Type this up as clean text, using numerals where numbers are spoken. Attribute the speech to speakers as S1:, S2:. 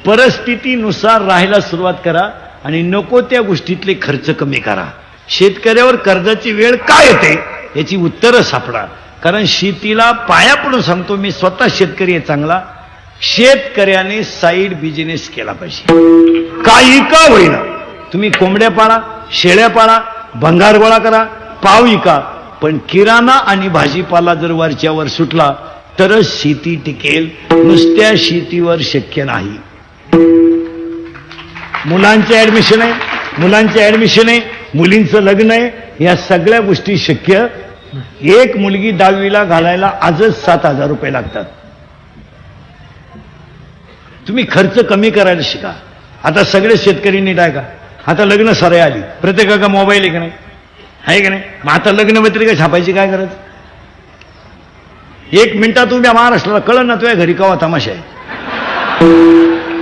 S1: परिस्थितीनुसार राहायला सुरुवात करा आणि नको त्या गोष्टीतले खर्च कमी करा. शेतकऱ्यावर कर्जाची वेळ काय येते याची उत्तरं सापडा. कारण शेतीला पाया पडून सांगतो, मी स्वतः शेतकरी आहे चांगला. शेतकऱ्याने साईड बिझनेस केला पाहिजे, काही का होईना. तुम्ही कोंबड्या पाळा, शेळ्या पाळा, भंगार गोळा करा, पाव विका, पण किराणा आणि भाजीपाला जर वरच्यावर सुटला तरच शेती टिकेल. नुसत्या शेतीवर शक्य नाही. मुलांचे ऍडमिशन आहे, मुलांचे ऍडमिशन आहे, मुलींचं लग्न आहे, या सगळ्या गोष्टी शक्य. एक मुलगी 10वीला घालायला आजच 7,000 रुपये लागतात. तुम्ही खर्च कमी करायला शिका. आता सगळे शेतकरी नीट आहे का? आता लग्न सराई आली, प्रत्येकाचा मोबाईल आहे का नाही, आहे का नाही? मग आता लग्न पत्रिका छापायची काय गरज? 1 मिनिटात उभ्या महाराष्ट्राला कळलं ना तुझ्या घरी कवा तमाशा आहे.